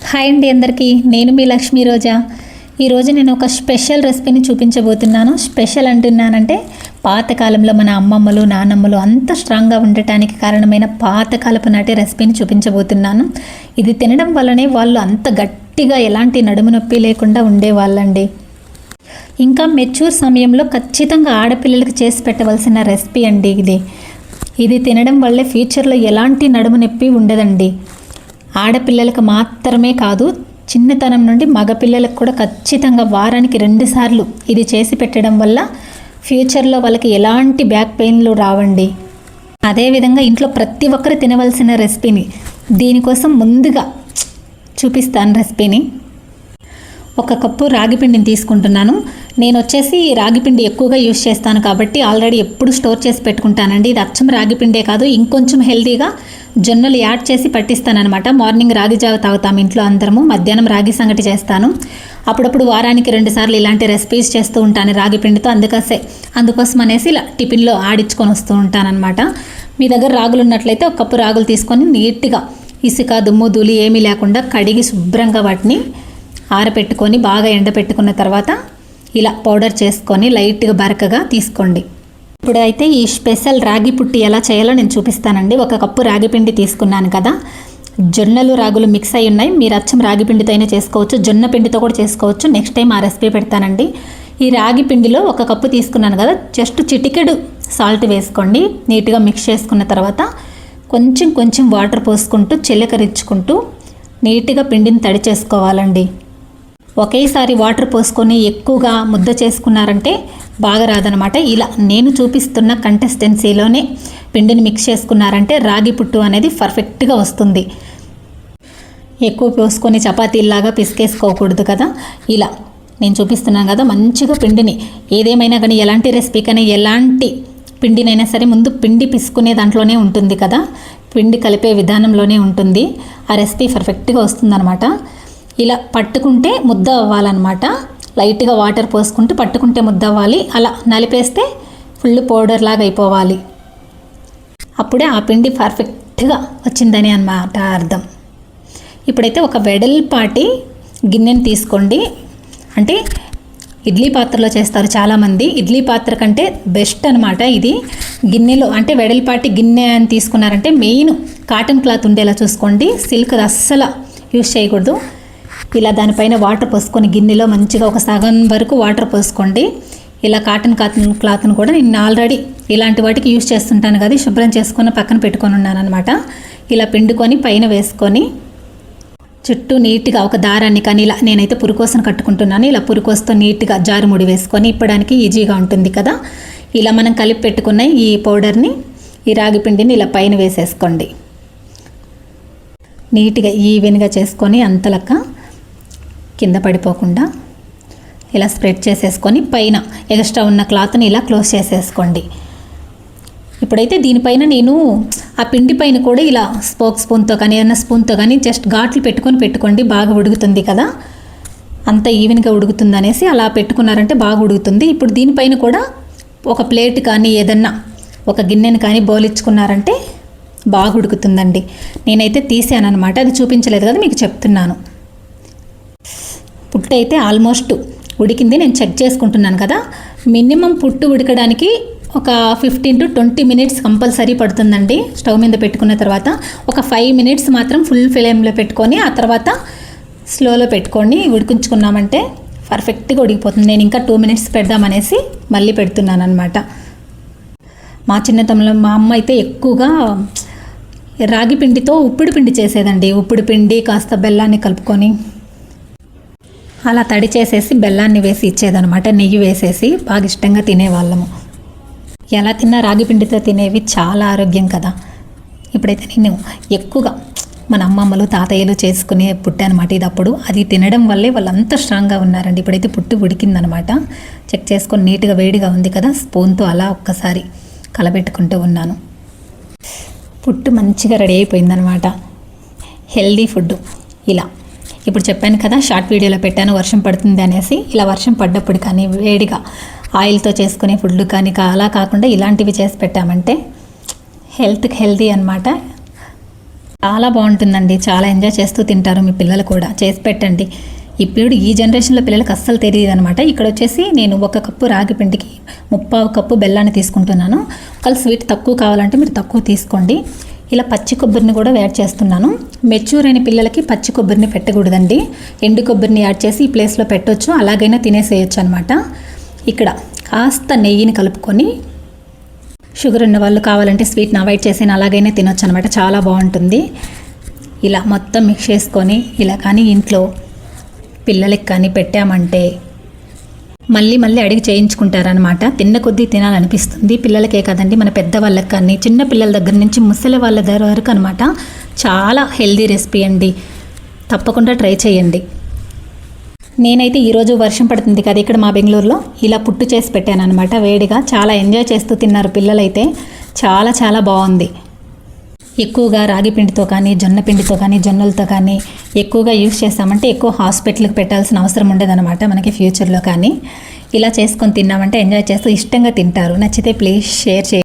Hi అండి అందరికీ. నేను మీ లక్ష్మీ రోజా. ఈరోజు నేను ఒక స్పెషల్ రెసిపీని చూపించబోతున్నాను. స్పెషల్ అంటున్నానంటే పాతకాలంలో మన అమ్మమ్మలు నానమ్మలు అంత స్ట్రాంగ్గా ఉండటానికి కారణమైన పాతకాలపు నాటి రెసిపీని చూపించబోతున్నాను. ఇది తినడం వల్లనే వాళ్ళు అంత గట్టిగా ఎలాంటి నడుము నొప్పి లేకుండా ఉండేవాళ్ళండి. ఇంకా మెచ్యూర్ సమయంలో ఖచ్చితంగా ఆడపిల్లలకి చేసి పెట్టవలసిన రెసిపీ అండి ఇది తినడం వల్లే ఫ్యూచర్లో ఎలాంటి నడుము నొప్పి ఉండదండి. ఆడపిల్లలకు మాత్రమే కాదు, చిన్నతనం నుండి మగపిల్లలకు కూడా ఖచ్చితంగా వారానికి 2 సార్లు ఇది చేసి పెట్టడం వల్ల ఫ్యూచర్లో వాళ్ళకి ఎలాంటి బ్యాక్ పెయిన్లు రావండి. అదేవిధంగా ఇంట్లో ప్రతి ఒక్కరు తినవలసిన రెసిపీని దీనికోసం ముందుగా చూపిస్తాను రెసిపీని. 1 కప్పు రాగిపిండిని తీసుకుంటున్నాను. నేను వచ్చేసి రాగిపిండి ఎక్కువగా యూజ్ చేస్తాను కాబట్టి ఆల్రెడీ ఎప్పుడు స్టోర్ చేసి పెట్టుకుంటానండి. ఇది అచ్చం రాగిపిండే కాదు, ఇంకొంచెం హెల్తీగా జొన్నలు యాడ్ చేసి పట్టిస్తానమాట. మార్నింగ్ రాగి జావ తాగుతాము ఇంట్లో అందరము, మధ్యాహ్నం రాగి సంగటి చేస్తాను. అప్పుడప్పుడు వారానికి 2 సార్లు ఇలాంటి రెసిపీస్ చేస్తూ ఉంటాను రాగిపిండితో. అందుకోసం అనేసి ఇలా టిఫిన్లో ఆడించుకొని వస్తూ ఉంటానన్నమాట. మీ దగ్గర రాగులు ఉన్నట్లయితే 1 కప్పు రాగులు తీసుకొని నీట్గా ఇసుక దుమ్ము ధూళి ఏమీ లేకుండా కడిగి శుభ్రంగా వాటిని ఆరపెట్టుకొని బాగా ఎండపెట్టుకున్న తర్వాత ఇలా పౌడర్ చేసుకొని లైట్గా బరకగా తీసుకోండి. ఇప్పుడైతే ఈ స్పెషల్ రాగి పుట్టి ఎలా చేయాలో నేను చూపిస్తానండి. 1 కప్పు రాగి పిండి తీసుకున్నాను కదా, జొన్నలు రాగులు మిక్స్ అయి ఉన్నాయి. మీరు అచ్చం రాగి పిండితో అయినా చేసుకోవచ్చు, జొన్న పిండితో కూడా చేసుకోవచ్చు. నెక్స్ట్ టైం ఆ రెసిపీ పెడతానండి. ఈ రాగి పిండిలో 1 కప్పు తీసుకున్నాను కదా, జస్ట్ చిటికెడు సాల్ట్ వేసుకోండి. నీట్గా మిక్స్ చేసుకున్న తర్వాత కొంచెం కొంచెం వాటర్ పోసుకుంటూ చిలకరించుకుంటూ నీట్గా పిండిని తడి చేసుకోవాలండి. ఒకేసారి వాటర్ పోసుకొని ఎక్కువగా ముద్ద చేసుకున్నారంటే బాగా రాదనమాట. ఇలా నేను చూపిస్తున్న కంటెస్టెన్సీలోనే పిండిని మిక్స్ చేసుకున్నారంటే రాగి పుట్టు అనేది పర్ఫెక్ట్గా వస్తుంది. ఎక్కువ పోసుకొని చపాతీలాగా పిసికేసుకోకూడదు కదా. ఇలా నేను చూపిస్తున్నాను కదా, మంచిగా పిండిని ఏదేమైనా కానీ ఎలాంటి రెసిపీ కానీ ఎలాంటి పిండినైనా సరే ముందు పిండి పిసుకునే దాంట్లోనే ఉంటుంది కదా, పిండి కలిపే విధానంలోనే ఉంటుంది. ఆ రెసిపీ పర్ఫెక్ట్గా వస్తుందన్నమాట. ఇలా పట్టుకుంటే ముద్ద అవ్వాలన్నమాట. లైట్గా వాటర్ పోసుకుంటూ పట్టుకుంటే ముద్ద అవ్వాలి. అలా నలిపేస్తే ఫుల్ పౌడర్ లాగా అయిపోవాలి. అప్పుడే ఆ పిండి పర్ఫెక్ట్గా వచ్చిందని అన్నమాట అర్థం. ఇప్పుడైతే ఒక వెడల్పాటి గిన్నెని తీసుకోండి. అంటే ఇడ్లీ పాత్రలో చేస్తారు చాలామంది. ఇడ్లీ పాత్ర కంటే బెస్ట్ అనమాట ఇది. గిన్నెలో అంటే వెడల్పాటి గిన్నె అని తీసుకున్నారంటే మెయిన్ కాటన్ క్లాత్ ఉండేలా చూసుకోండి. సిల్క్ అస్సలు యూజ్ చేయకూడదు. ఇలా దానిపైన వాటర్ పోసుకొని గిన్నెలో మంచిగా ఒక సగం వరకు వాటర్ పోసుకోండి. ఇలా కాటన్ క్లాత్ను కూడా నేను ఆల్రెడీ ఇలాంటి వాటికి యూజ్ చేస్తుంటాను కదా, శుభ్రం చేసుకొని పక్కన పెట్టుకొని ఉన్నాను అనమాట. ఇలా పిండుకొని పైన వేసుకొని చుట్టూ నీట్గా ఒక దారాన్ని కానీ ఇలా నేనైతే పురుకోసను కట్టుకుంటున్నాను. ఇలా పురుకోసతో నీట్గా జారుముడి వేసుకొని ఇప్పడానికి ఈజీగా ఉంటుంది కదా. ఇలా మనం కలిపి పెట్టుకున్న ఈ పౌడర్ని, ఈ రాగి పిండిని ఇలా పైన వేసేసుకోండి. నీట్గా ఈవెన్గా చేసుకొని అంతలక్క కింద పడిపోకుండా ఇలా స్ప్రెడ్ చేసేసుకొని పైన ఎక్స్ట్రా ఉన్న క్లాత్ని ఇలా క్లోజ్ చేసేసుకోండి. ఇప్పుడైతే దీనిపైన నేను ఆ పిండి పైన కూడా ఇలా స్పూన్తో కానీ ఏదైనా స్పూన్తో కానీ జస్ట్ ఘాట్లు పెట్టుకోండి. బాగా ఉడుకుతుంది కదా, అంత ఈవెన్గా ఉడుకుతుంది అనేసి అలా పెట్టుకున్నారంటే బాగా ఉడుకుతుంది. ఇప్పుడు దీనిపైన కూడా ఒక ప్లేట్ కానీ ఏదన్నా ఒక గిన్నెని కానీ బౌలిచ్చుకున్నారంటే బాగా ఉడుకుతుందండి. నేనైతే తీసాను అనమాట, అది చూపించలేదు కదా మీకు చెప్తున్నాను. పుట్టు అయితే ఆల్మోస్ట్ ఉడికింది. నేను చెక్ చేసుకుంటున్నాను కదా, మినిమం పుట్టు ఉడకడానికి ఒక 15 to 20 మినిట్స్ కంపల్సరీ పడుతుందండి. స్టవ్ మీద పెట్టుకున్న తర్వాత ఒక 5 మినిట్స్ మాత్రం ఫుల్ ఫ్లేమ్లో పెట్టుకొని ఆ తర్వాత స్లోలో పెట్టుకొని ఉడికించుకున్నామంటే పర్ఫెక్ట్గా ఉడికిపోతుంది. నేను ఇంకా 2 మినిట్స్ పెడదామనేసి మళ్ళీ పెడుతున్నాను అనమాట. మా చిన్నతనంలో మా అమ్మ అయితే ఎక్కువగా రాగి పిండితో ఉప్పుడు పిండి చేసేదండి. ఉప్పుడు పిండి కాస్త బెల్లాన్ని కలుపుకొని అలా తడి చేసేసి బెల్లాన్ని వేసి ఇచ్చేదనమాట, నెయ్యి వేసేసి. బాగా ఇష్టంగా తినేవాళ్ళము. ఎలా తిన్నా రాగి పిండితో తినేవి చాలా ఆరోగ్యం కదా. ఇప్పుడైతే నేను ఎక్కువగా మన అమ్మమ్మలు తాతయ్యలు చేసుకునే పుట్టు అనమాట ఇది. అప్పుడు అది తినడం వల్లే వాళ్ళు అంత స్ట్రాంగ్గా ఉన్నారండి. ఇప్పుడైతే పుట్టు ఉడికిందనమాట. చెక్ చేసుకొని నీట్గా వేడిగా ఉంది కదా, స్పూన్తో అలా ఒక్కసారి కలబెట్టుకుంటూ ఉన్నాను. పుట్టు మంచిగా రెడీ అయిపోయిందనమాట. హెల్దీ ఫుడ్ ఇలా. ఇప్పుడు చెప్పాను కదా, షార్ట్ వీడియోలో పెట్టాను వర్షం పడుతుంది అనేసి. ఇలా వర్షం పడ్డప్పుడు కానీ వేడిగా ఆయిల్తో చేసుకునే ఫుడ్ కానీ అలా కాకుండా ఇలాంటివి చేసి పెట్టామంటే హెల్త్కి హెల్దీ అనమాట. చాలా బాగుంటుందండి, చాలా ఎంజాయ్ చేస్తూ తింటారు మీ పిల్లలు కూడా. చేసి పెట్టండి. ఇప్పుడు ఈ జనరేషన్లో పిల్లలకు అస్సలు తెలియదు అనమాట. ఇక్కడ వచ్చేసి నేను 1 కప్పు రాగి పిండికి 3/4 కప్పు బెల్లాన్ని తీసుకుంటున్నాను. ఒకవేళ స్వీట్ తక్కువ కావాలంటే మీరు తక్కువ తీసుకోండి. ఇలా పచ్చి కొబ్బరిని కూడా యాడ్ చేస్తున్నాను. మెచ్యూర్ అయిన పిల్లలకి పచ్చి కొబ్బరిని పెట్టకూడదండి, ఎండు కొబ్బరిని యాడ్ చేసి ఈ ప్లేస్లో పెట్టొచ్చు, అలాగైనా తినేసేయచ్చు అనమాట. ఇక్కడ కాస్త నెయ్యిని కలుపుకొని, షుగర్ ఉన్న వాళ్ళు కావాలంటే స్వీట్ని అవాయిడ్ చేసి అలాగైనా తినొచ్చు అనమాట, చాలా బాగుంటుంది. ఇలా మొత్తం మిక్స్ చేసుకొని ఇలా కానీ ఇంట్లో పిల్లలకి కానీ పెట్టామంటే మళ్ళీ మళ్ళీ అడిగి చేయించుకుంటారనమాట. తిన్న కొద్దీ తినాలనిపిస్తుంది. పిల్లలకే కదండి, మన పెద్దవాళ్ళకి కానీ, చిన్న పిల్లల దగ్గర నుంచి ముసలి వాళ్ళ దగ్గర వరకు అనమాట. చాలా హెల్దీ రెసిపీ అండి, తప్పకుండా ట్రై చేయండి. నేనైతే ఈరోజు వర్షం పడుతుంది కదా ఇక్కడ మా బెంగళూరులో, ఇలా పుట్టు చేసి పెట్టాను అనమాట వేడిగా. చాలా ఎంజాయ్ చేస్తూ తిన్నారు పిల్లలైతే. చాలా చాలా బాగుంది. ఎక్కువగా రాగి పిండితో కానీ, జొన్న పిండితో కానీ, జొన్నలతో కానీ ఎక్కువగా యూస్ చేస్తామంటే ఎక్కువ హాస్పిటల్కి పెట్టాల్సిన అవసరం ఉండదన్నమాట మనకి ఫ్యూచర్లో. కానీ ఇలా చేసుకొని తిన్నామంటే ఎంజాయ్ చేస్తూ ఇష్టంగా తింటారు. నచ్చితే ప్లీజ్ షేర్ చేయండి.